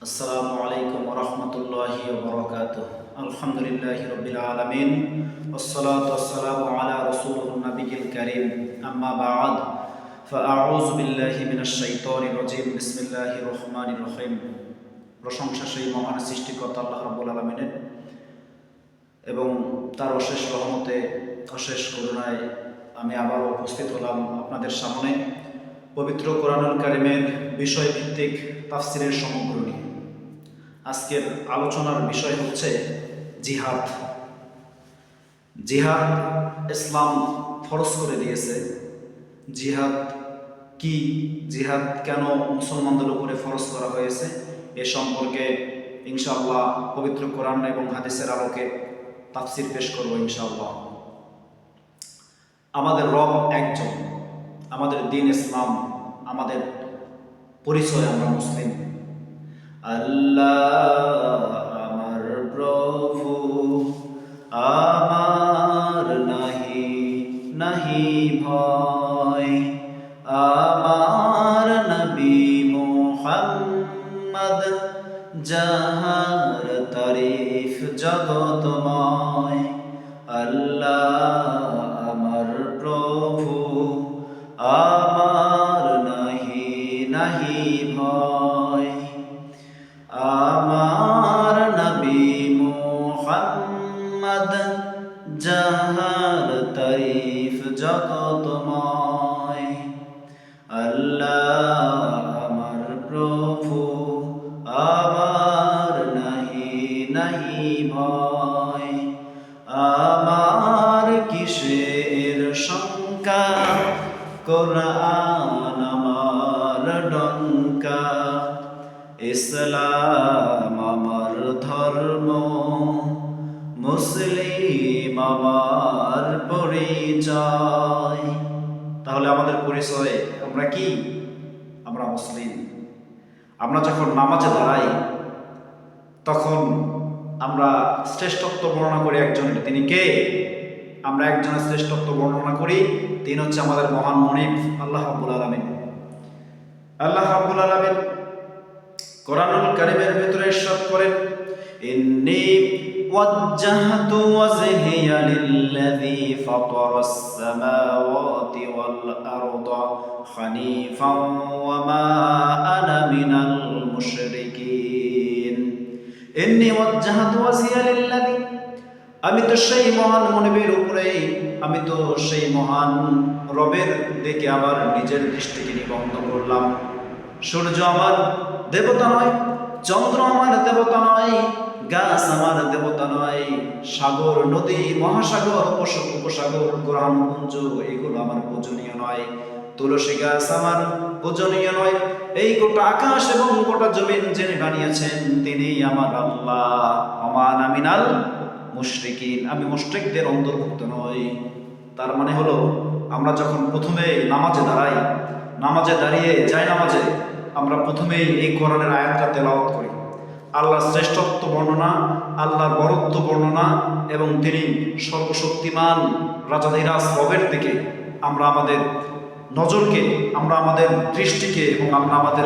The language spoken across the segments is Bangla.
আসসালামু আলাইকুম ওয়া রাহমাতুল্লাহি ওয়া বারাকাতুহু। আলহামদুলিল্লাহি রাব্বিল আলামিন ওয়াসসালাতু ওয়াসসালামু আলা রাসূলিন নাবিয়িল কারীম। আম্মা বা'দ। ফাআউযু বিল্লাহি মিনাশ শাইতানির রাজীম। বিসমিল্লাহির রহমানির রহিম। প্রশংসা সেই মহান সৃষ্টিকর্তা আল্লাহ রাব্বুল আলামিনের এবং তার অশেষ রহমতে অশেষ করুণায় আমি আবারও উপস্থিত হলাম আপনাদের সামনে পবিত্র কোরআনুল কারীমের বিষয়ভিত্তিক তাফসিরের সমগ্র নিয়ে। আজকের আলোচনার বিষয় হচ্ছে জিহাদ। জিহাদ ইসলাম ফরজ করে দিয়েছে। জিহাদ কি, জিহাদ কেন মুসলমানদের উপরে ফরজ করা হয়েছে, এ সম্পর্কে ইনশাআল্লাহ পবিত্র কোরআন এবং হাদিসের আলোকে তাফসির পেশ করব ইনশাআল্লাহ। আমাদের রব একজন, আমাদের দ্বীন ইসলাম, আমাদের পরিচয় আমরা মুসলিম। আল্লাহ আমার প্রভু, আমার নাহি নাহি ভয়, আমার নবী মুহাম্মদ যাহার তারিফ জগতময়। আল্লাহ আমার প্রভু, আমার নাহি নাহি ভয়, আমার নবী মুহাম্মদ যাহার তারিফ জগতময়। আল্লাহ আমার প্রভু, আমার নাহি নাহি ভয়, আমার কিসের শঙ্কা, কোরআন আমার ডঙ্কা। ইসলাম আমার ধর্ম, মুসলিম আমার পরিচয়। তাহলে আমাদের পরিচয় আমরা কি? আমরা মুসলিম। আমরা যখন নামাজে দাঁড়াই তখন আমরা শ্রেষ্ঠত্ব বর্ণনা করি একজনের। তিনি কে? আমরা একজনের শ্রেষ্ঠত্ব বর্ণনা করি, তিনি হচ্ছে আমাদের মহান মুনিব আল্লাহ রাব্বুল আলামিন। আল্লাহ রাব্বুল আলামিন কোরআনুল কারীমের ভিতরে ইরশাদ করেন, ইন্নী ওয়াজ্জাহতু ওয়াজহিয়া লিল্লাযী ফাতারাস সামাওয়াতি ওয়াল আরদা হানিফান ওয়া মা আনা মিনাল মুশরিকিন। ইন্নী ওয়াজ্জাহতু ওয়াজহিয়া লিল্লাযী, আমি তো সেই মহান মনিবের উপরে, আমি তো সেই মহান রবের দিকে আমার নিজের দৃষ্টিকে নিবদ্ধ করলাম। সূর্য আমার দেবতা নয়, চন্দ্র আমার দেবতা নয়, গাছ আমার দেবতা নয়, সাগর, নদী, মহাসাগর, উপসাগর, গ্রহাণুপুঞ্জ এগুলো আমার পূজনীয় নয়, তুলসী গাছ আমার পূজনীয় নয়। এই গোটা আকাশ এবং গোটা জমিন যিনি বানিয়েছেন তিনি আমার আল্লাহ। ওমান আমিনাল মুশরিকিন, আমি মুশরিকদের অন্তর্ভুক্ত নই। তার মানে হলো আমরা যখন প্রথমে নামাজে দাঁড়াই, নামাজে দাঁড়িয়ে যাই নামাজে আমরা প্রথমেই এই কোরআনের আয়াতটা তেলাওয়াত করি। আল্লাহর শ্রেষ্ঠত্ব বর্ণনা, আল্লাহর বরত্ব বর্ণনা এবং তিনি সর্বশক্তিমান রাজাধিরাজ রবের দিকে আমরা আমাদের নজরকে, আমরা আমাদের দৃষ্টিকে এবং আমরা আমাদের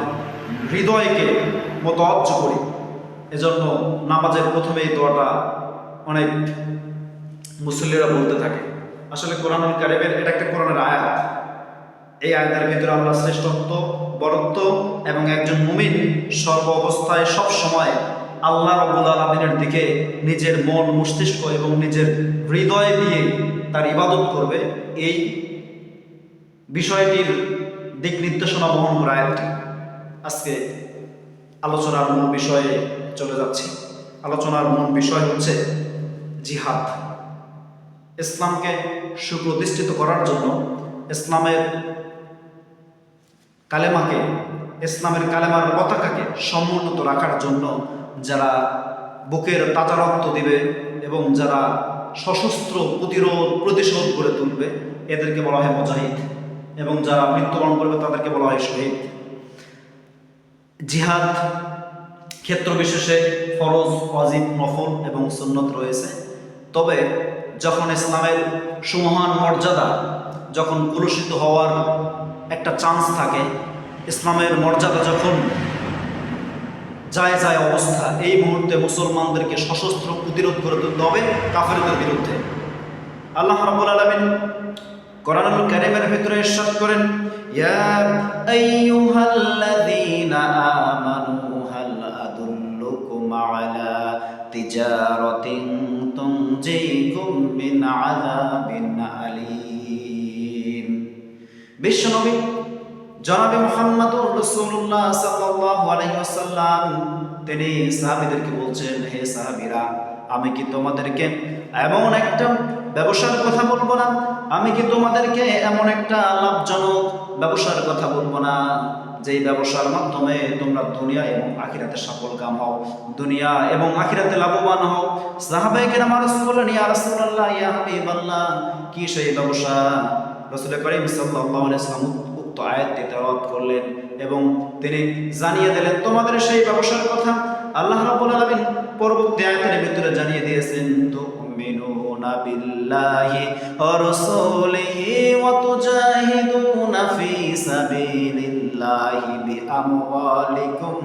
হৃদয়কে মোতাওয়াজ্জ করি। এজন্য নামাজের প্রথমে এই দোয়াটা অনেক মুসল্লিরা বলতে থাকে। আসলে কোরআনুল কারীমের এটা একটা কোরআনের আয়াত। এই আয়াতের ভিতরে আমরা শ্রেষ্ঠত্ব, বরত্ব এবং একজন মুমিন সর্ব অবস্থায় সব সময় আল্লাহ রাব্বুল আলামিনের দিকে নিজের মন, মস্তিষ্ক এবং নিজের হৃদয় দিয়ে তার ইবাদত করবে, এই বিষয়টির দিক নির্দেশনা বহন করে আয়াতটি। আজকে আলোচনার মূল বিষয়ে চলে যাচ্ছি। আলোচনার মূল বিষয় হচ্ছে জিহাদ। ইসলামকে সুপ্রতিষ্ঠিত করার জন্য, ইসলামের কালেমাকে, ইসলামের কালেমার পতাকাকে সমুন্নত রাখার জন্য যারা বুকের তাজা রক্ত দিবে এবং যারা সশস্ত্র প্রতিশোধ গড়ে তুলবে এদেরকে বলা হয় মুজাহিদ, এবং যারা মৃত্যুবরণ করবে তাদেরকে বলা হয় শহীদ। জিহাদ ক্ষেত্র বিশেষে ফরজ, ওয়াজিব, নফল এবং সুন্নত রয়েছে। তবে যখন ইসলামের সুমহান মর্যাদা যখন কলুষিত হওয়ার একটা চান্স থাকে, ইসলামের মর্যাদা যখন যায় যায় অবস্থা, এই মুহূর্তে মুসলমানদেরকে সশস্ত্র প্রতিরোধ করে তুলতে হবে কাফেরদের বিরুদ্ধে। আল্লাহ রাব্বুল আলামিন কোরআনুল কারীমের ভিতরে ইরশাদ করেন, ইয়া আইয়ুহাল্লাযীনা আমানু হাল আদুল্লুকুম আলা তিজারাতিন তুনজিকুম মিন আযাবিন আলীম। বিশ্বনবী জনাবে মুহাম্মদুর রাসূলুল্লাহ সাল্লাল্লাহু আলাইহি ওয়াসাল্লাম তিনি সাহাবীদেরকে বলছেন, হে সাহাবীরা, আমি কি তোমাদেরকে এমন একটা ব্যবসার কথা বলবো না? আমি কি তোমাদেরকে এমন একটা লাভজনক ব্যবসার কথা বলবো না, যেই ব্যবসার মাধ্যমে তোমরা দুনিয়া এবং আখিরাতে সফলকাম হও, দুনিয়া এবং আখিরাতে লাভবান হও? সাহাবায়ে কেরাম আরজ করলেন, ইয়া রাসূলুল্লাহ, ইয়া হাবিবাল্লাহ, কি সেই ব্যবসা? রাসূল করিম সাল্লাল্লাহু আলাইহি ওয়াসাল্লাম উক্ত আয়াতটি তেলাওয়াত করলেন এবং তিনি জানিয়ে দিলেন তোমাদের সেই ব্যবসার কথা। আল্লাহ রাব্বুল আলামিন পরবর্তী আয়াতের ভিতরে জানিয়ে দিয়েছেন, তুমিনুনা বিল্লাহি ওয়া রাসূলিহি ওয়া তুজাহিদুনা ফি সাবিলিল্লাহি বিআমওয়ালিকুম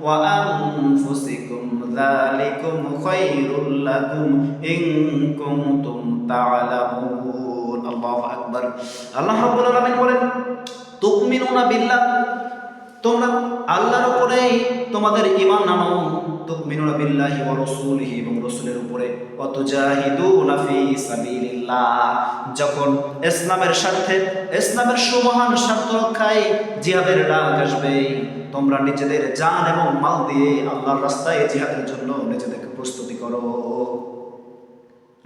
ওয়া আনফুসিকুম যালিকুম খায়রুল লাকুম ইন কুনতুম তা'লামুন। আল্লাহু আকবার। আল্লাহ রাব্বুল আলামিন বলেন, তুমিনুনা বিল্লাহ, তোমরা আল্লাহর উপরে তোমাদের ঈমান আনো, তুমিনুনা বিল্লাহি ওয়া রাসূলিহি, এবং রাসূলের উপরে, ওয়া তুজাহিদুনা ফি সাবিলিল্লাহ, যখন ইসলামের স্বার্থে, ইসলামের সুমহান স্বার্থ রক্ষায় জিহাদের ডাক আসবে, তোমরা নিজেদের জান এবং মাল দিয়ে আল্লাহর রাস্তায় জিহাদের জন্য নিজেদেরকে প্রস্তুতি করো।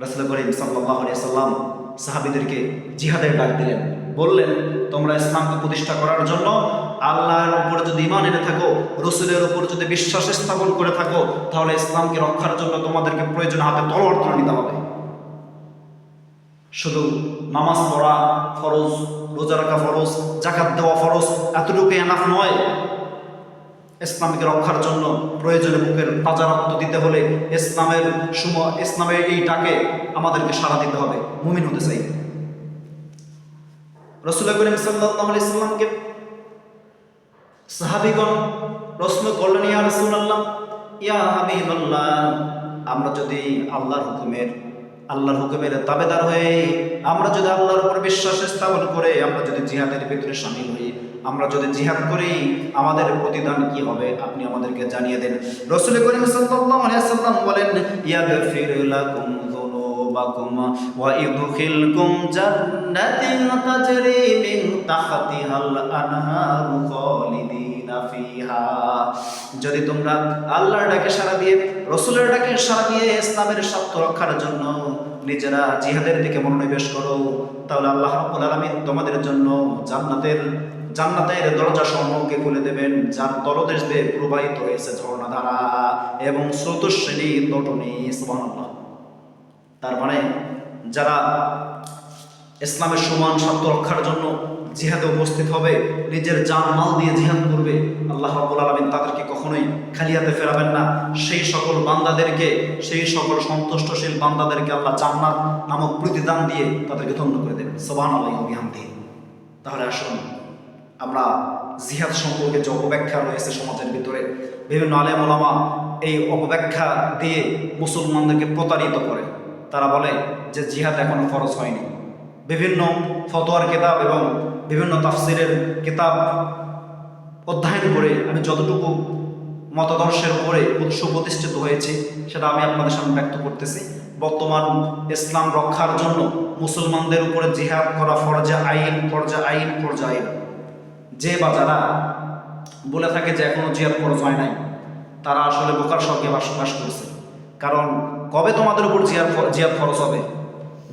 রাসূল করিম সাল্লাল্লাহু আলাইহি ওয়াসাল্লাম সাহাবীদেরকে জিহাদের ডাক দিলেন, বললেন তোমরা ইসলামকে প্রতিষ্ঠা করার জন্য আল্লাহর উপরে যদি ঈমান এনে থাকো, রাসূলের উপর যদি বিশ্বাস স্থাপন করে থাকো, তাহলে ইসলামকে রক্ষার জন্য তোমাদেরকে প্রয়োজন হাতে তলোয়ার তুলে নিতে হবে। শুধু নামাজ পড়া ফরজ, রোজা রাখা ফরজ, যাকাত দেওয়া ফরজ, এতটুকু এনাফ নয়। ইসলামকে রক্ষার জন্য প্রয়োজনে বুকের তাজা রক্ত দিতে হলে ইসলামের এই ডাকে আমাদেরকে সাড়া দিতে হবে, মুমিন হতে চাই। রাসূল করিম সাল্লাল্লাহু আলাইহি ওয়াসাল্লামকে সাহাবীগণ প্রশ্ন করলেন, ইয়া রাসূলুল্লাহ, ইয়া হাবিবাল্লাহ, আমরা যদি আল্লাহর হুকুমের তাবেদার হয়ে, আমরা যদি আল্লাহর উপর বিশ্বাস স্থাপন করে, আমরা যদি জিহাদের ভিতরে শামিল হই, আমরা যদি জিহাদ করি, আমাদের প্রতিদান কি হবে আপনি আমাদেরকে জানিয়ে দেন। রাসূল করিম সাল্লাল্লাহু আলাইহি ওয়াসাল্লাম বলেন, ইয়াগফির লাকুম যুনুবাকুম ওয়া ইদখিলকুম জান্নাতিন তাজরি মিন তাহতিহাল আনহারু খালিদিনা ফিহা। যদি তোমরা আল্লাহর ডাকে সাড়া দিয়ে, রাসূলের ডাকে সাড়া দিয়ে ইসলামের স্বার্থ রক্ষার জন্য নিজেরা জিহাদের দিকে মনোনিবেশ করো, তাহলে আল্লাহ রাব্বুল আলামিন তোমাদের জন্য জান্নাতের দরজা সমূহকে খুলে দেবেন, যার তলদেশ দিয়ে প্রবাহিত হয়েছে ঝর্ণাধারা এবং স্রোতস্বিনী তটনী। সুবহানাল্লাহ। তার মানে যারা ইসলামের সমান স্বার্থ রক্ষার জন্য জিহাদে উপস্থিত হবে, নিজের জান মাল দিয়ে জিহাদ করবে, আল্লাহ রাব্বুল আলামিন তাদেরকে কখনোই খালি হাতে ফেরাবেন না। সেই সকল বান্দাদেরকে, সেই সকল সন্তুষ্টশীল বান্দাদেরকে আল্লাহ জান্নাত নামক প্রতিদান দিয়ে তাদেরকে ধন্য করে দেবেন। সুবহানাল্লাহি ওয়া বিহামদিহি। তাহলে আসুন আমরা জিহাদ সম্পর্কে যে অপব্যাখ্যা রয়েছে সমাজের ভিতরে, বিভিন্ন আলেম ওলামা এই অপব্যাখ্যা দিয়ে মুসলমানদেরকে প্রতারিত করে। তারা বলে যে জিহাদ এখনো ফরজ হয়নি। বিভিন্ন ফতোয়ার কিতাব এবং বিভিন্ন তাফসিরের কিতাব অধ্যয়ন করে আমি যতটুকু মতাদর্শের উপরে সুপ্রতিষ্ঠিত হয়েছে সেটা আমি আপনাদের সামনে ব্যক্ত করতেছি। বর্তমান ইসলাম রক্ষার জন্য মুসলমানদের উপরে জিহাদ করা ফরজে আইন। যে বা যারা বলে থাকে যে এখনো জিহাদ ফরজ হয় নাই, তারা আসলে বোকার স্বর্গে বাস করছে। কারণ কবে তোমাদের উপর জিহাদ ফরজ হবে?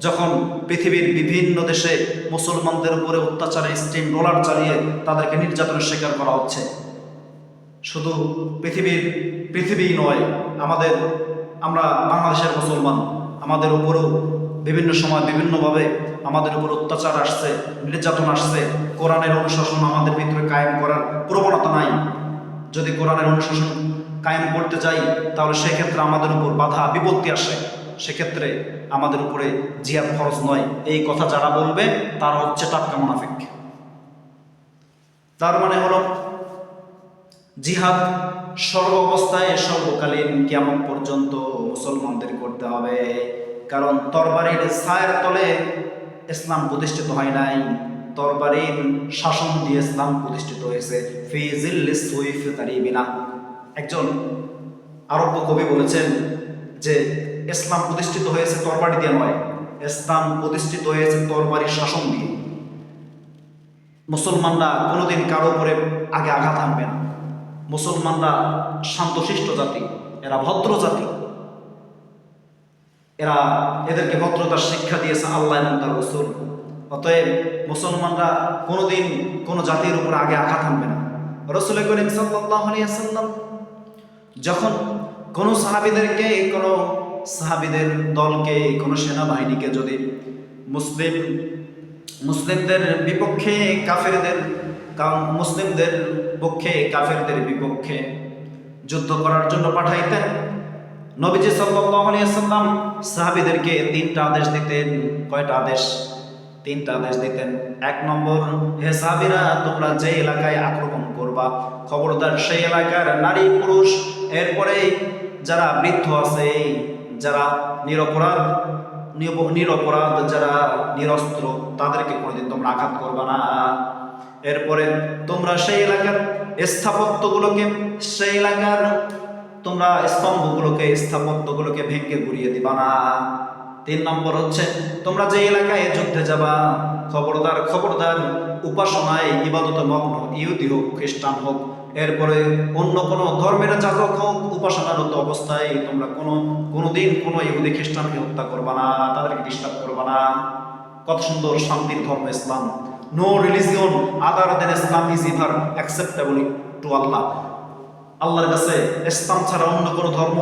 যখন পৃথিবীর বিভিন্ন দেশে মুসলমানদের উপরে অত্যাচারে স্টিম রোলার চালিয়ে তাদেরকে নির্যাতনের শিকার করা হচ্ছে। শুধু পৃথিবী নয়, আমরা বাংলাদেশের মুসলমান, আমাদের উপরেও বিভিন্ন সময় বিভিন্নভাবে আমাদের উপর অত্যাচার আসছে, নির্যাতন আসছে। কোরআনের অনুশাসন আমাদের ভিতরে কায়েম করার প্রবণতা নাই। যদি কোরআনের অনুশাসন কায়েম করতে যাই তাহলে সেক্ষেত্রে আমাদের উপর বাধা বিপত্তি আসে, সেক্ষেত্রে আমাদের উপরে জিহাদ ফরজ নয়। এই কথা যারা বলবে তারা হচ্ছে টাটকা মুনাফিক। তার মানে হলো জিহাদ সর্ব অবস্থায় সর্বকালীন কিয়ামত পর্যন্ত মুসলমানদের করতে হবে, কারণ তরবারির ছায়ার তলে ইসলাম প্রতিষ্ঠিত হয় নাই, তরবারির শাসন দিয়ে ইসলাম প্রতিষ্ঠিত হয়েছে। ফি জিল্লিস সুইফ তারিবিনা, একজন আরব্য কবি বলেছেন যে ইসলাম প্রতিষ্ঠিত হয়েছে তরবারি দিয়ে নয়, ইসলাম প্রতিষ্ঠিত হয়েছে তরবারির শাসন দিয়ে। মুসলমানরা কোনোদিন কারো উপরে আগে আঘাত আনবে না। মুসলমানরা শান্তশিষ্ট জাতি, এরা ভদ্র জাতি, এদেরকে ভদ্রতার শিক্ষা দিয়েছে আল্লাহ এবং তার রাসূল। অতএব মুসলমানরা কোনোদিন কোনো জাতির উপর আগে আঘাত আনবে না। রাসূল করিম সাল্লাল্লাহু আলাইহি ওয়াসাল্লাম যখন কোনো সাহাবীদের দলকে, কোনো সেনাবাহিনীকে যদি মুসলিমদের বিপক্ষে মুসলিমদের পক্ষে কাফেরদের বিপক্ষে যুদ্ধ করার জন্য পাঠাইতেন, নবীজি সাল্লাল্লাহু আলাইহি ওয়াসাল্লাম সাহাবীদেরকে তিনটা আদেশ দিতেন। কয়টা আদেশ? তিনটা আদেশ দিতেন। এক নম্বর, হে সাহাবীরা, তোমরা যে এলাকায় আক্রমণ করবা, খবরদার সেই এলাকার নারী পুরুষ, এরপরে যারা বৃদ্ধ আছে, যারা নিরপরাধ, যারা নিরস্ত্র, তাদেরকে কোনোদিন তোমরা আঘাত করবা না। এরপরে তোমরা সেই এলাকার স্থাপত্যগুলোকে, সেই এলাকার তোমরা স্থাপত্যগুলোকে ভেঙে গুড়িয়ে দিবা না। 3 নম্বর হচ্ছে, তোমরা যে এলাকায় যুদ্ধে যাবা, খবরদার উপাসনায় ইবাদতে মগ্ন ইহুদি হোক, খ্রিস্টান হোক, এরপরে অন্য কোনো ধর্মের যাজক হোক, উপাসনারত অবস্থায় তোমরা কোনোদিন কোনো ইহুদি খ্রিস্টানকে হত্যা করবা না, তাদেরকে ডিস্টার্ব করবা না। কত সুন্দর শান্তির ধর্ম ইসলাম। No religion other than Islam is ever acceptable to Allah. আল্লাহর কাছে ইসলাম ছাড়া অন্য কোনো ধর্ম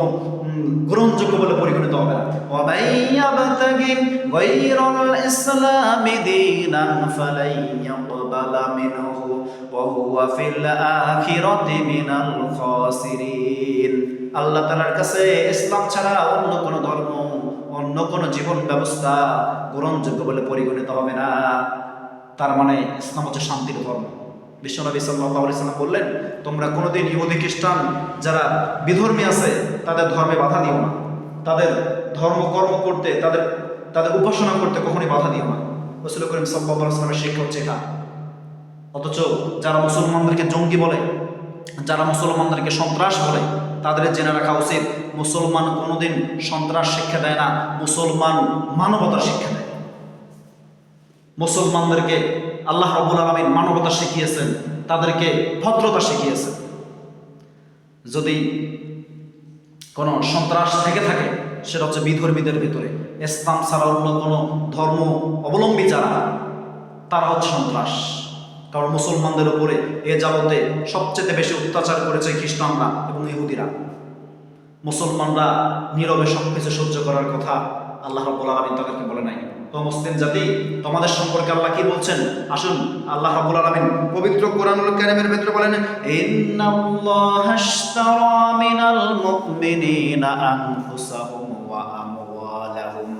গ্রহণযোগ্য বলে পরিগণিত হবে না। ওয়া মাইয়াবতাগি গায়রাল ইসলামি দীনান ফালাই ইয়াকবালা মিনহু ওয়া হুয়া ফিল আখিরাতি মিনাল খাসিরিন। আল্লাহ তাআলার কাছে ইসলাম ছাড়া অন্য কোনো ধর্ম, অন্য কোনো জীবন ব্যবস্থা গ্রহণযোগ্য বলে পরিগণিত হবে না। তার মানে ইসলাম হচ্ছে শান্তির ধর্ম। বিশ্বনবী সাল্লাল্লাহু আলাইহি সাল্লাম বললেন, তোমরা কোনোদিন ইহুদি খ্রিস্টান যারা বিধর্মী আছে তাদের ধর্মে বাধা দিও না, তাদের ধর্মকর্ম করতে, তাদের উপাসনা করতে কখনোই বাধা দিও না। রাসূল করিম সাল্লাল্লাহু আলাইহি সাল্লামের শিক্ষা হচ্ছে এটা। অথচ যারা মুসলমানদেরকে জঙ্গি বলে, যারা মুসলমানদেরকে সন্ত্রাস বলে, তাদের জেনে রাখা উচিত, মুসলমান কোনোদিন সন্ত্রাস শিক্ষা দেয় না, মুসলমান মানবতার শিক্ষা দেয়। মুসলমানদেরকে আল্লাহ রাব্বুল আলামিন মানবতা শিখিয়েছেন, তাদেরকে ভদ্রতা শিখিয়েছেন। যদি কোনো সন্ত্রাস থেকে থাকে, সেটা হচ্ছে বিধর্মীদের ভিতরে। ইসলাম ছাড়া অন্য কোনো ধর্ম অবলম্বী যারা, তারা হচ্ছে সন্ত্রাস। কারণ মুসলমানদের উপরে এ যাবতে সবচেয়ে বেশি অত্যাচার করেছে খ্রিস্টানরা এবং ইহুদিরা। মুসলমানরা নীরবে সবকিছু সহ্য করার কথা আল্লাহ রাব্বুল আলামিন তাদেরকে বলে নাই। তো মুসলিম জাতি, তোমাদের সম্পর্কে আল্লাহ কি বলছেন? আসুন আল্লাহ রাব্বুল আলামিন পবিত্র কোরআনুল কারীমের ভিতরে বলেন, ইন্নাল্লাহা আশতারা মিনাল মুমিনিনা আনফুসাহুম ওয়া আমওয়ালাহুম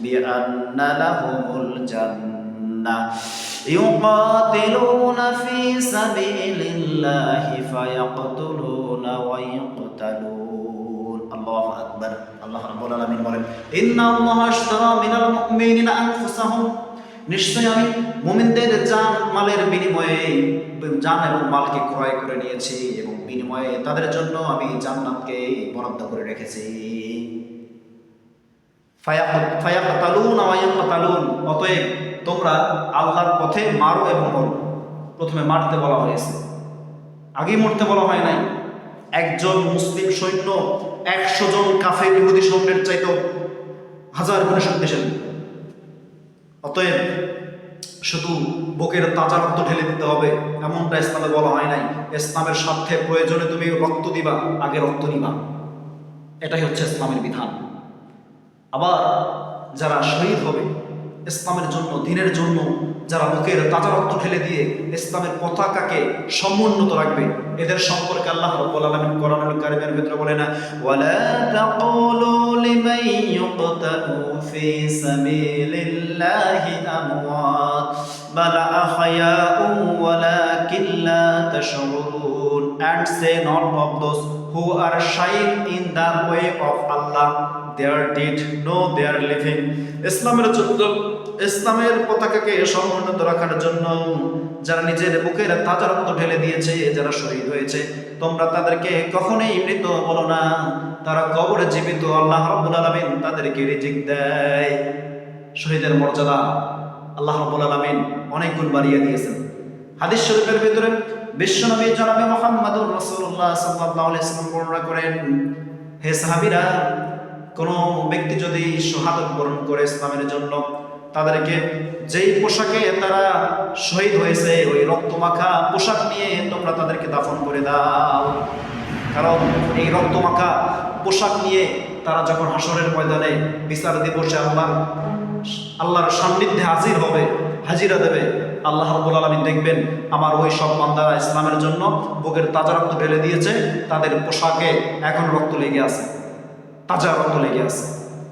বিআন্না লাহুমুল জান্নাহ ইউকাতিলুনা ফি সাবিলিল্লাহি ফায়াকতুলুনা ওয়া ইউকতালুন। আল্লাহু আকবার। আল্লাহ রাব্বুল আলামিন বলেন, ইন্নাল্লাহা আশতারা মিনাল মুমিনিনা আনফুসাহুম, নিশ্চয়ই আমি মুমিনদের জান মালের বিনিময়ে, জান এবং মালকে ক্রয় করে নিয়েছি এবং বিনিময়ে তাদের জন্য আমি জান্নাতকে বরাদ্দ করে রেখেছি। ফায়াকতালুনা ওয়া ইউকতালুন, অতএব তোমরা আল্লাহর পথে মারো এবং মরো। প্রথমে মারতে বলা হয়েছে, আগেই মরতে বলা হয় নাই। একজন মুসলিম সৈন্য 100 জন কাফের ইহুদি সৈন্যের চাইতেও 1000 গুণে শক্তিশালী। অতএব শুধু বুকের তাজা রক্ত ঢেলে দিতে হবে এমনটা ইসলামে বলা হয় নাই। ইসলামের স্বার্থে প্রয়োজনে তুমি রক্ত দিবা, আগে রক্ত নিবা, এটাই হচ্ছে ইসলামের বিধান। আবার যারা শহীদ হবে ইসলামের জন্য, দ্বীনের জন্য, যারা বুকের তাজা রক্ত ঢেলে দিয়ে ইসলামের পতাকাকে সমুন্নত রাখবে, এদের সম্পর্কে আল্লাহ রাব্বুল আলামিন কোরআনুল কারীমের ভিতরে বলেন, ওয়ালা তাকুলু লিমান ইউকতালু ফি সাবিলিল্লাহি আমওয়াত বাল আহয়াউ ওয়ালাকিন লা তাশউরুন। and say not of those who are shying in the way of Allah their deed no their living. ইসলামের জন্য, ইসলামের পতাকাকে সমুন্নত রাখার জন্য যারা নিজের বুকের তাজা রক্ত ঢেলে দিয়েছে, যারা শহীদ হয়েছে, তোমরা তাদেরকে কখনোই মৃত বলো না, তারা কবরে জীবিত। আল্লাহ রাব্বুল আলামিন তাদেরকে রিজিক দেয়। শহীদের মর্যাদা আল্লাহ রাব্বুল আলামিন অনেক গুণ বাড়িয়ে দিয়েছেন। হাদিস শরীফের ভিতরে বিশ্বনবী জনাবে মুহাম্মদুর রাসূলুল্লাহ সাল্লাল্লাহু আলাইহি ওয়াসাল্লাম বর্ণনা করেন, হে সাহাবীরা, কোন ব্যক্তি যদি শাহাদাত বরণ করে ইসলামের জন্য, তাদেরকে যেই পোশাকে তারা শহীদ হয়েছে ওই রক্তমাখা পোশাক নিয়ে তোমরা তাদেরকে দাফন করে দাও। কারণ এই রক্তমাখা পোশাক নিয়ে তারা যখন হাসরের ময়দানে বিচার দিবসে আল্লাহর সান্নিধ্যে হাজির হবে, হাজিরা দেবে, আল্লাহ রাব্বুল আলামিন দেখবেন আমার ওই সব বান্দারা ইসলামের জন্য বুকের তাজা রক্ত ঢেলে দিয়েছে, তাদের পোশাকে এখন রক্ত লেগে আছে, তাজা রক্ত লেগে আছে।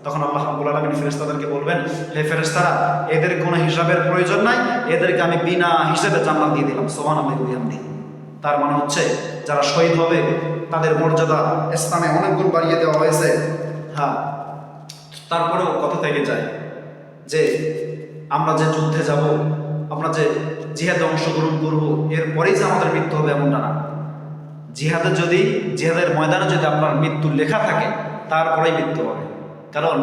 তখন আল্লাহ রাব্বুল আলামিন ফেরেশতাদেরকে বলবেন, হে ফেরেশতারা, এদের কোনো হিসাবের প্রয়োজন নাই, এদেরকে আমি বিনা হিসাবে জান্নাত দিয়ে দিলাম। সুবহানাল্লাহি ওয়া বিহামদিহি। তার মানে হচ্ছে যারা শহীদ হবে তাদের মর্যাদা ইসলামে অনেক গুণ বাড়িয়ে দেওয়া হয়েছে। হ্যাঁ, তারপরেও কথা থেকে যায় যে আমরা যে যুদ্ধে যাব, আমরা যে জিহাদে অংশগ্রহণ করব, এরপরেই যে আমাদের মৃত্যু হবে এমনটা না। জিহাদের ময়দানে যদি আপনার মৃত্যু লেখা থাকে, তারপরেই মৃত্যু হবে। কারণ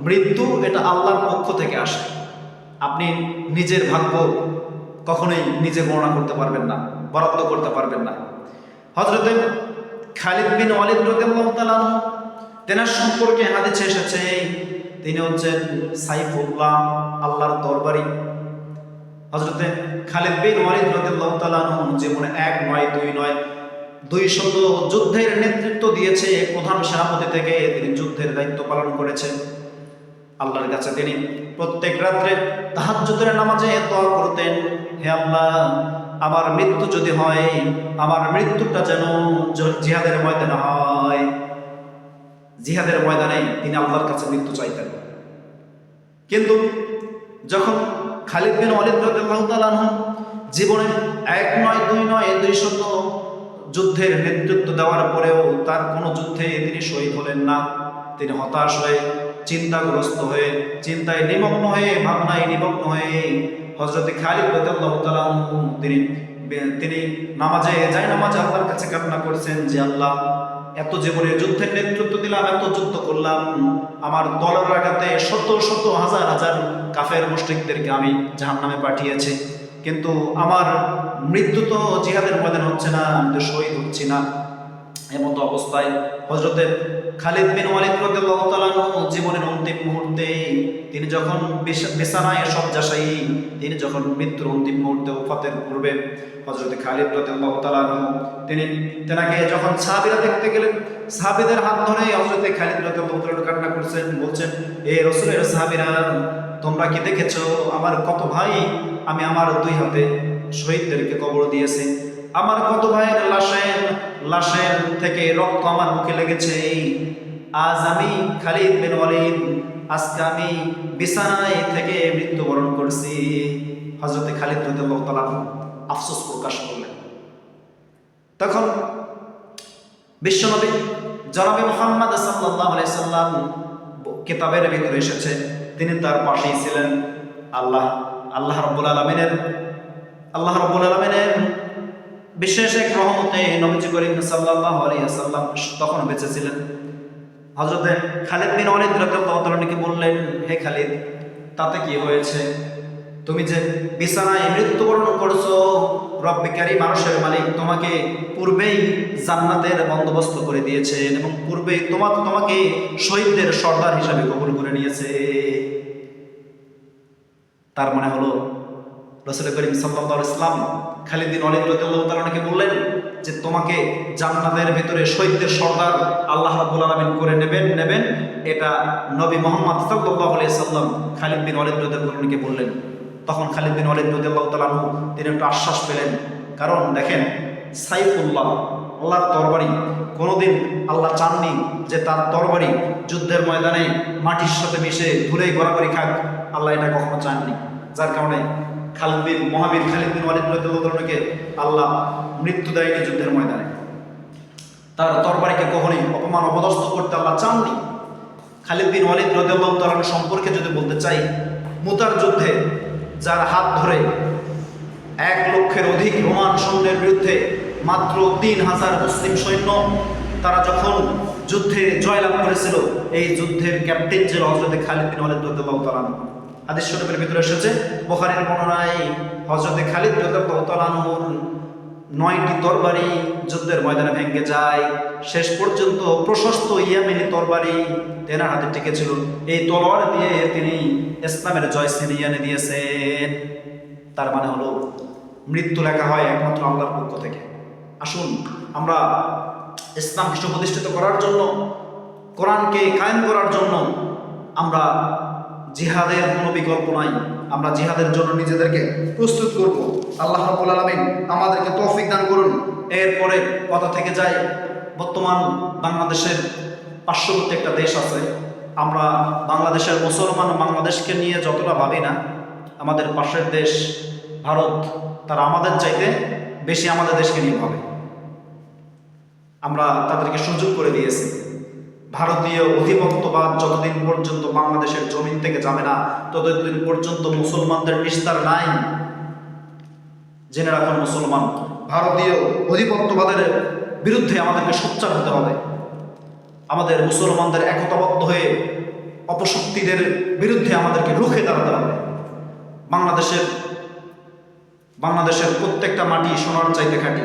মৃত্যু এটা আল্লাহর পক্ষ থেকে আসে। আপনি নিজের ভাগ্য কখনোই নিজে গণনা করতে পারবেন না, বরাদ্দ করতে পারবেন না। হযরতে খালিদ বিন ওয়ালিদ রাদিয়াল্লাহু তাআলা তেনার সম্পর্কে হাদিসে এসেছে, তিনি হচ্ছেন সাইফুল্লাহ, আল্লাহর তরবারি। হযরতে খালিদ বিন ওয়ালিদ রাদিয়াল্লাহু তাআলা জীবনে 1 নয় 2 নয় 200 যুদ্ধের নেতৃত্ব দিয়েছে। প্রধান সেনাপতি থেকে তিনি যুদ্ধের দায়িত্ব পালন করেছেন। আল্লাহর কাছে তিনি প্রত্যেক রাত্রে তাহাজ্জুদের নামাজে দোয়া করতেন, হে আল্লাহ, আমার মৃত্যু যদি হয়, আমার মৃত্যুটা যেন জিহাদের ময়দানে হয়। জিহাদের ময়দানে তিনি আল্লাহর কাছে মৃত্যু চাইতেন। কিন্তু যখন খালিদ বিন ওয়ালিদ রাদিয়াল্লাহু তাআলা জীবনে 1 নয় 2 নয় 200 যুদ্ধের নেতৃত্ব দেওয়ার পরেও তার কোনো যুদ্ধে তিনি শহীদ হলেন না। তিনি হতাশ হয়ে, চিন্তাগ্রস্ত হয়ে, চিন্তায় নিমগ্ন হয়ে, ভাবনায় নিমগ্ন হয়ে হযরত খালিদ রাদিয়াল্লাহু তাআলা তিনি নামাজে আল্লাহর কাছে কান্না করেছেন যে আল্লাহ, এত জীবনের যুদ্ধের নেতৃত্ব দিলাম, এত যুদ্ধ করলাম, আমার তলোয়ার আঘাতে শত শত হাজার হাজার কাফের মুশরিকদেরকে আমি জাহান্নামে পাঠিয়েছি, কিন্তু আমার মৃত্যু তো জিহাদের ময়দানে হচ্ছে না, আমি তো শহীদ হচ্ছি না। এমতো অবস্থায় হযরতে খালিদ বিন ওয়ালিদ রাদিয়াল্লাহু তাআলা জীবনের অন্তিম মুহূর্তে তিনি যখন বিছানায় শয্যাশায়ী, তিনি যখন মৃত্যুর অন্তিম মুহূর্তে ওফাতের পূর্বে হযরতে খালিদ রাদিয়াল্লাহু তাআলা তেনাকে যখন সাহাবীরা দেখতে গেলেন, সাহাবীদের হাত ধরে হযরতে খালিদ রাদিয়াল্লাহু তাআলা কান্না করছেন, বলছেন, এ রাসূলের সাহাবীরা, তোমরা কি দেখেছো আমার কত ভাই, আমি আমার 2 হাতে শহীদদেরকে কবর দিয়েছি, আমার কত ভাইয়ের লাশের থেকে রক্ত আমার মুখে লেগেছে। আজ আমি খালিদ বিন ওয়ালিদ, আজকে আমি বিছানায় থেকে মৃত্যুবরণ করছি। হযরতে খালিদ রাদিয়াল্লাহু তাআলা আফসোস প্রকাশ করলেন। তখন বিশ্বনবী জনাবে মুহাম্মদ সাল্লাল্লাহু আলাইহি সাল্লাম কিতাবের ভিতরে এসেছে, তিনি তার পাশেই ছিলেন। আল্লাহ রাব্বুল আলামিনের বিশেষ এক রহমতে নবীজি করিম সাল্লাল্লাহু আলাইহি ওয়াসাল্লাম তখন বেঁচে ছিলেন। হযরতে খালিদ বিন ওয়ালিদ রাদিয়াল্লাহু তাআলা বললেন, হে খালিদ, তাতে কি হয়েছে? তুমি যে বিছানায় মৃত্যুবরণ করছো, রব্বে কারীম আরশের মালিক তোমাকে পূর্বেই জান্নাতের বন্দোবস্ত করে দিয়েছেন এবং পূর্বেই তোমাকে শহীদদের সর্দার হিসাবে কবুল করে নিয়েছে। তার মানে হলো রাসূল করিম সাল্লাল্লাহু আলাইহি ওয়াসাল্লাম খালিদ বিন ওয়ালিদ রাদিয়াল্লাহু তাআলাকে বললেন যে তোমাকে জান্নাতের ভিতরে শহীদদের সর্দার আল্লাহ রাব্বুল আলামিন করে নেবেন। এটা নবী মুহাম্মদ সাল্লাল্লাহু আলাইহি ওয়াসাল্লাম খালিদ বিন ওয়ালিদ রাদিয়াল্লাহু তাআলাকে বললেন। তখন খালিদ বিন ওয়ালিদ রাদিয়াল্লাহু তাআলা তিনি একটা আশ্বাস পেলেন। কারণ দেখেন, সাইফুল্লাহ, আল্লাহর তরবারি, কোনোদিন আল্লাহ চাননি যে তার তরবারি যুদ্ধের ময়দানে মাটির সাথে মিশে ধুলে গড়াগড়ি খাক। আল্লাহ এটা কখনো চাননি। যার কারণে মহাবীর খালিদ বিন ওয়ালিদ রাদিয়াল্লাহু তাআলাকে আল্লাহ মৃত্যু দেয়নি যুদ্ধের ময়দানে। তার তরবারিকে কখনোই অপমান অপদস্থ করতে আল্লাহ চাননি। খালিদ বিন ওয়ালিদ রাদিয়াল্লাহু তাআলা সম্পর্কে যদি বলতে চাই, মুতার যুদ্ধে যার হাত ধরে 1 লক্ষের অধিক রোমান সৈন্যের বিরুদ্ধে মাত্র 3000 মুসলিম সৈন্য তারা যখন যুদ্ধে জয়লাভ করেছিল, এই যুদ্ধের ক্যাপ্টেন ছিল হযরত খালিদ বিন ওয়ালিদ রাদিয়াল্লাহু তাআলা। হাদিস শরীফের ভিতরে এসেছে, বুখারীর বর্ণনায় হযরত খালিদ রাদিয়াল্লাহু তাআলা 9টি তরবারি যুদ্ধের ময়দানে ভেঙে যায়। শেষ পর্যন্ত প্রশস্ত ইয়ামেনি তরবারি তেনার হাতে টিকেছিল। এই তলোয়ার দিয়ে তিনি ইসলামের জয় ছিনিয়ে এনে দিয়েছেন। তার মানে হলো মৃত্যু লেখা হয় একমাত্র আল্লাহর পক্ষ থেকে। আসুন আমরা ইসলামকে সুপ্রতিষ্ঠিত করার জন্য, কোরআনকে কায়েম করার জন্য আমরা জিহাদের কোনো বিকল্প নাই। আমরা জিহাদের জন্য নিজেদেরকে প্রস্তুত করব। আল্লাহ রাব্বুল আলামিন আমাদেরকে তৌফিক দান করুন। এরপরে কথা থেকে যায়, বর্তমান বাংলাদেশের পার্শ্ববর্তী একটা দেশ আছে। আমরা বাংলাদেশের মুসলমান বাংলাদেশকে নিয়ে যতটা ভাবি না, আমাদের পাশের দেশ ভারত তারা আমাদের চাইতে বেশি আমাদের দেশকে নিয়ে ভাবে। আমরা তাদেরকে সুযোগ করে দিয়েছি। ভারতীয় অধিপত্যবাদ যতদিন পর্যন্ত বাংলাদেশের জমিন থেকে যাবে না, ততদিন পর্যন্ত মুসলমানদের নিস্তার নাই। জেনে রাখুন মুসলমান, ভারতীয় অধিপত্যবাদের বিরুদ্ধে আমাদেরকে সোচ্চার হতে হবে। আমাদের মুসলমানদের একতাবদ্ধ হয়ে অপশক্তিদের বিরুদ্ধে আমাদেরকে রুখে দাঁড়াতে হবে। বাংলাদেশের প্রত্যেকটা মাটি সোনার চাইতে খাঁটি।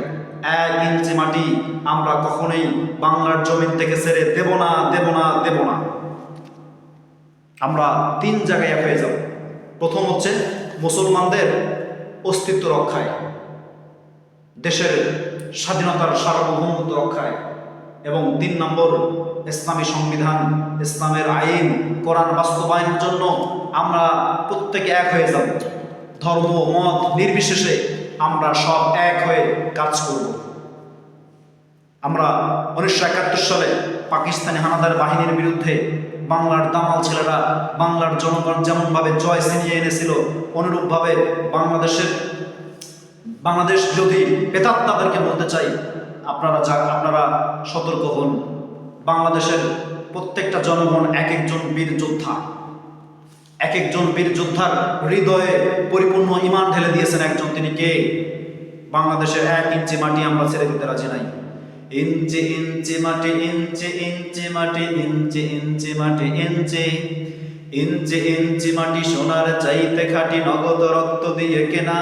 1 ইঞ্চি মাটি আমরা কখনোই বাংলার জমিন থেকে ছেড়ে দেব না, দেব না, দেব না। আমরা 3 জায়গায় হয়ে যাব। প্রথম হচ্ছে মুসলমানদের অস্তিত্ব রক্ষায়, দেশের স্বাধীনতার সার্বভৌমত্ব রক্ষায়, এবং 3 নম্বর ইসলামী সংবিধান, ইসলামের আইন, কোরআন বাস্তবায়নের জন্য আমরা প্রত্যেকে এক হয়ে যাব। ধর্ম মত নির্বিশেষে আমরা সব এক হয়ে কাজ করব। আমরা 1971 সালে পাকিস্তানি হানাদার বাহিনীর বিরুদ্ধে বাংলার দামাল ছেলেরা, বাংলার জনগণ যেমনভাবে জয় ছিনিয়ে এনেছিল, অনুরূপভাবে বাংলাদেশ যদি প্রেতাত্মাদেরকে বলতে চাই, আপনারা সতর্ক হন। বাংলাদেশের প্রত্যেকটা জনগণ এক একজন বীর যোদ্ধা। এক একজন বীর যোদ্ধার হৃদয়ে পরিপূর্ণ ঈমান ঢেলে দিয়েছেন একজন, তিনি কে? বাংলাদেশের 1 ইঞ্চি মাটি আমরা ছেড়ে দিতে রাজি নাই। ইঞ্চি ইঞ্চি মাটি, ইঞ্চি ইঞ্চি মাটি, ইঞ্চি ইঞ্চি মাটি, ইঞ্চি ইঞ্চি ইঞ্চি মাটি সোনার চাইতে খাঁটি, নগদ রক্ত দিয়ে কেনা।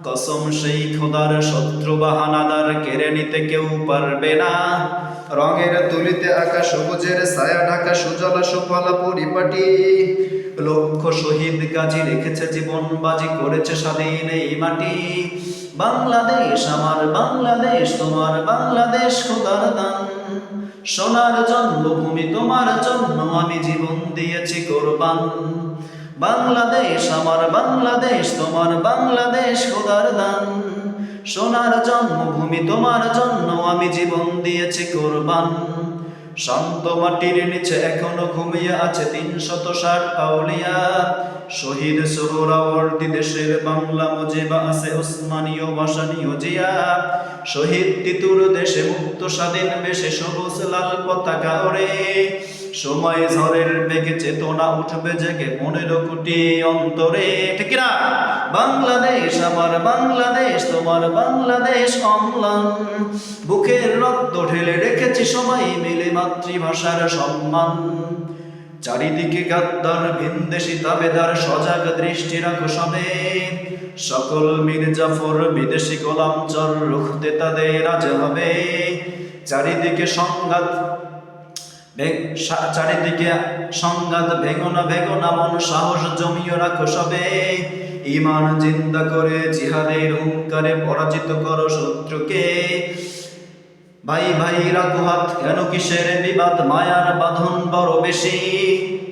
কসম সেই খোদার, শত্রু বাহানাদার কেড়ে নিতে কেউ পারবে না। রঙের তুলিতে আকাশ সবুজের ছায়া ঢাকা, সুজলা সুফলা পরিপাটি। লক্ষ শহীদ গাজী রেখেছে জীবন বাজি, করেছে স্বাধীন এই মাটি। বাংলাদেশ আমার বাংলাদেশ, তোমার বাংলাদেশ খোদার দান। সোনার জন্মভূমি, তোমার জন্য আমি জীবন দিয়েছি কোরবান। বাংলাদেশ আমার বাংলাদেশ, তোমার বাংলাদেশ খোদার দান। সোনার জন্মভূমি, তোমার জন্য আমি জীবন দিয়েছি কোরবান। শান্ত মাটির নিচে এখনো ঘুমিয়ে আছে 360 আউলিয়া। শহীদ সোহরাওয়ার্দী দেশের বাংলা মুজিবা আছে ওসমানীয় ভাসানীয় জিয়া। শহীদ তিতুর দেশে মুক্ত স্বাধীন বেশে সবুজ লাল পতাকা ওড়ে। সময় ঝড়ের বেগে চেতনা উঠবে জেগে 15 কোটি অন্তরে। ঠিক না? বাংলাদেশ আমার বাংলাদেশ, তোমার বাংলাদেশ অম্লান। বুকের রক্ত ঢেলে রেখেছি সবাই মিলে মাতৃভাষার সম্মান। চারিদিকে গাদ্দার ভিনদেশি তাবেদার, সজাগ দৃষ্টি রাখো সবে। সকল মীর জাফর বিদেশি গোলাম চর, রুখতে তাদের আজ হবে। চারিদিকে সংঘাত ভেঙো না মন, সাহস জমিয়ে রাখো সবে। ঈমান জিন্দা করে জিহাদের হুঙ্কারে পরাজিত করো শত্রুকে। ভাই ভাই রাখো হাত, কেন কিসের বিবাদ, মায়ার বাঁধন বড় বেশি।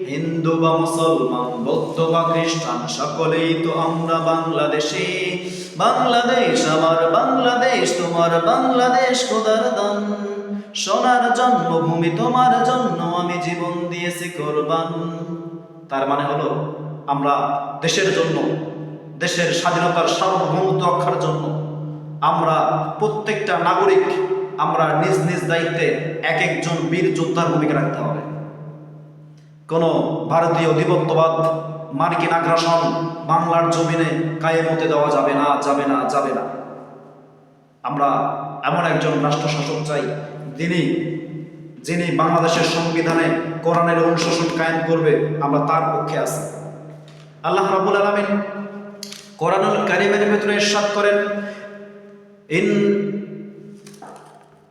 হিন্দু বা মুসলমান, বৌদ্ধ বা খ্রিস্টান, সকলেই তো আমরা বাংলাদেশি। বাংলাদেশ আমার বাংলাদেশ, তোমার বাংলাদেশ খোদার দান। সোনার জন্মভূমি, তোমার জন্য আমি জীবন দিয়েছি কোরবান। তার মানে হলো আমরা দেশের জন্য, দেশের স্বাধীনতার সার্বভৌমত্ব রক্ষার জন্য আমরা প্রত্যেকটা নাগরিক আমরা নিজ নিজ দায়িত্বে এক একজন বীর যোদ্ধার ভূমিকা রাখতে হবে। কোনো ভারতীয় আধিপত্যবাদ, মার্কিন আগ্রাসন বাংলার জমিনে কায়েম হতে দেওয়া যাবে না, যাবে না, যাবে না। আমরা এমন একজন রাষ্ট্র শাসক চাই যিনি বাংলাদেশের সংবিধানে কোরআনের অনুশাসন কায়েম করবে, আমরা তার পক্ষে আছি। আল্লাহ রাব্বুল আলামিন কোরআনুল কারীমের ভিতরে ইরশাদ করেন,